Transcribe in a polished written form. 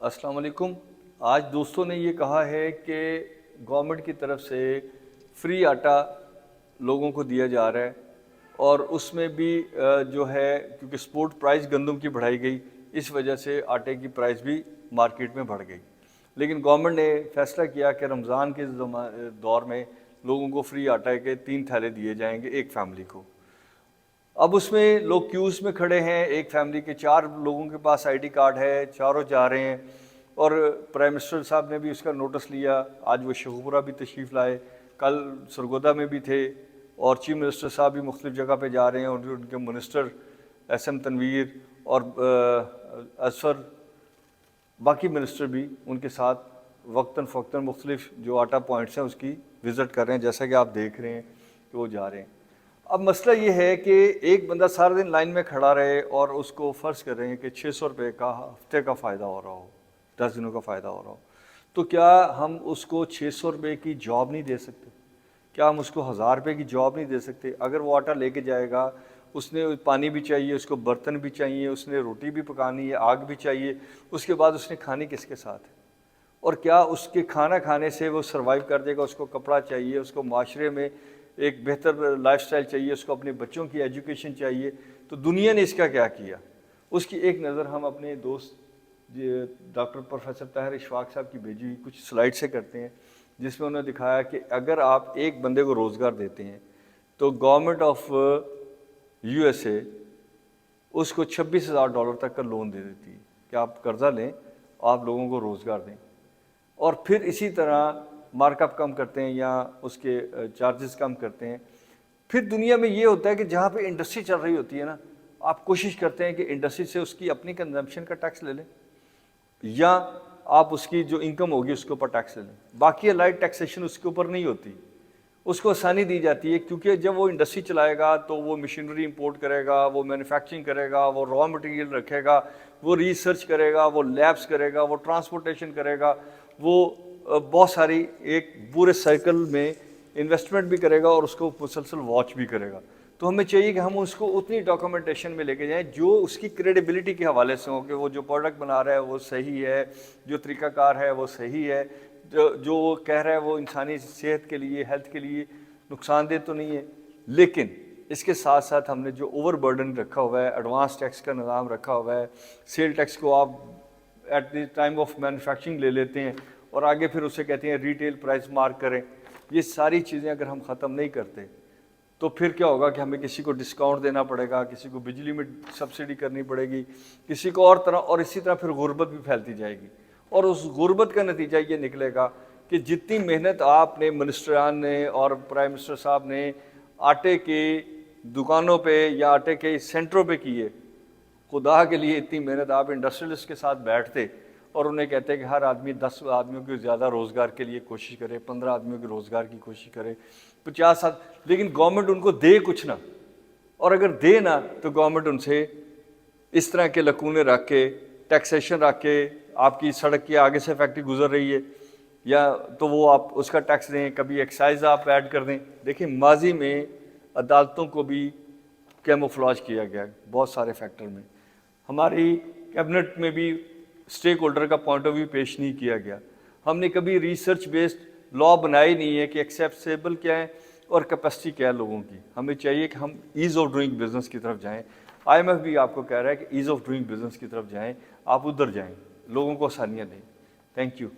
अस्सलाम वालेकुम। आज दोस्तों ने ये कहा है कि गवर्नमेंट की तरफ से फ्री आटा लोगों को दिया जा रहा है और उसमें भी जो है क्योंकि सपोर्ट प्राइस गंदम की बढ़ाई गई, इस वजह से आटे की प्राइस भी मार्केट में बढ़ गई। लेकिन गवर्नमेंट ने फैसला किया कि रमज़ान के दौर में लोगों को फ्री आटा के 3 थैले दिए जाएंगे एक फैमिली को। अब उसमें लोग क्यूज़ में खड़े हैं, एक फैमिली के 4 लोगों के पास आईडी कार्ड है, चारों जा रहे हैं और प्राइम मिनिस्टर साहब ने भी उसका नोटिस लिया। आज वो शेखुपुरा भी तशरीफ़ लाए, कल सरगोदा में भी थे और चीफ मिनिस्टर साहब भी मुख्तलिफ़ जगह पे जा रहे हैं और उनके मिनिस्टर एसएम तनवीर और असफर बाकी मिनिस्टर भी उनके साथ वक्तन फ़वक्तन मुख्तलिफ़ जो आटा पॉइंट्स हैं उसकी विज़िट कर रहे हैं, जैसा कि आप देख रहे हैं कि वो जा रहे हैं। अब मसला ये है कि एक बंदा सारा दिन लाइन में खड़ा रहे और उसको फ़र्ज़ कर रहे हैं कि 600 रुपये का हफ्ते का फ़ायदा हो रहा हो, 10 दिनों का फ़ायदा हो रहा हो, तो क्या हम उसको 600 रुपये की जॉब नहीं दे सकते? क्या हम उसको 1000 रुपये की जॉब नहीं दे सकते? अगर वो आटा लेके जाएगा, उसने पानी भी चाहिए, उसको बर्तन भी चाहिए, उसने रोटी भी पकानी है, आग भी चाहिए, उसके बाद उसने खानी किसके साथ है? और क्या उसके खाना खाने से वो सर्वाइव कर देगा? उसको कपड़ा चाहिए, उसको माशरे में एक बेहतर लाइफस्टाइल चाहिए, उसको अपने बच्चों की एजुकेशन चाहिए। तो दुनिया ने इसका क्या किया? उसकी एक नज़र हम अपने दोस्त डॉक्टर प्रोफेसर ताहिर इशफाक साहब की भेजी हुई कुछ स्लाइड से करते हैं, जिसमें उन्होंने दिखाया कि अगर आप एक बंदे को रोज़गार देते हैं तो गवर्नमेंट ऑफ यूएसए उसको $26,000 तक का लोन दे देती है कि आप कर्ज़ा लें, आप लोगों को रोज़गार दें, और फिर इसी तरह मार्कअप कम करते हैं या उसके चार्जेस कम करते हैं। फिर दुनिया में ये होता है कि जहाँ पे इंडस्ट्री चल रही होती है ना, आप कोशिश करते हैं कि इंडस्ट्री से उसकी अपनी कंजम्पशन का टैक्स ले लें या आप उसकी जो इनकम होगी उसके ऊपर टैक्स ले लें। बाकी अलाइड टैक्सेशन उसके ऊपर नहीं होती, उसको आसानी दी जाती है क्योंकि जब वो इंडस्ट्री चलाएगा तो वो मशीनरी इंपोर्ट करेगा, वो मैन्युफैक्चरिंग करेगा, वो रॉ मटेरियल रखेगा, वो रिसर्च करेगा, वो लैब्स करेगा, वो ट्रांसपोर्टेशन करेगा, वो बहुत सारी एक पूरे साइकिल में इन्वेस्टमेंट भी करेगा और उसको मुसलसल वॉच भी करेगा। तो हमें चाहिए कि हम उसको उतनी डॉक्यूमेंटेशन में लेके जाएं जो उसकी क्रेडिबिलिटी के हवाले से हो कि वो जो प्रोडक्ट बना रहा है वो सही है, जो तरीक़ाकार है वो सही है, जो वो कह रहा है वो इंसानी सेहत के लिए, हेल्थ के लिए नुकसानदेह तो नहीं है। लेकिन इसके साथ साथ हमने जो ओवर बर्डन रखा हुआ है, एडवांस टैक्स का निज़ाम रखा हुआ है, सेल टैक्स को आप at the time of manufacturing ले लेते हैं और आगे फिर उसे कहते हैं रिटेल प्राइस मार्क करें। ये सारी चीज़ें अगर हम ख़त्म नहीं करते तो फिर क्या होगा कि हमें किसी को डिस्काउंट देना पड़ेगा, किसी को बिजली में सब्सिडी करनी पड़ेगी, किसी को और तरह, और इसी तरह फिर गुर्बत भी फैलती जाएगी। और उस गुर्बत का नतीजा ये निकलेगा कि जितनी मेहनत आपने मिनिस्टरान ने और प्राइम मिनिस्टर साहब ने आटे के दुकानों पे या आटे के सेंटरों पे की है, खुदा के लिए इतनी मेहनत आप इंडस्ट्रियलिस्ट के साथ बैठते और उन्हें कहते हैं कि हर आदमी 10 आदमियों के ज़्यादा रोज़गार के लिए कोशिश करे, 15 आदमियों के रोज़गार की कोशिश करे, 50 आदमी, लेकिन गवर्नमेंट उनको दे कुछ ना, और अगर दे ना तो गवर्नमेंट उनसे इस तरह के लकूने रख के, टैक्सेशन रख के, आपकी सड़क के आगे से फैक्ट्री गुजर रही है या तो वो आप उसका टैक्स दें, कभी एक्साइज आप ऐड कर दें। देखिए माजी में अदालतों को भी कैमोफ्लाज किया गया बहुत सारे फैक्टर में, हमारी कैबिनेट में भी स्टेक होल्डर का पॉइंट ऑफ व्यू पेश नहीं किया गया। हमने कभी रिसर्च बेस्ड लॉ बनाई नहीं है कि एक्सेप्टेबल क्या है और कैपेसिटी क्या है लोगों की। हमें चाहिए कि हम ईज़ ऑफ डूइंग बिजनेस की तरफ जाएं। IMF भी आपको कह रहा है कि ईज़ ऑफ डूइंग बिजनेस की तरफ जाएं, आप उधर जाएं, लोगों को आसानियाँ दें। Thank you.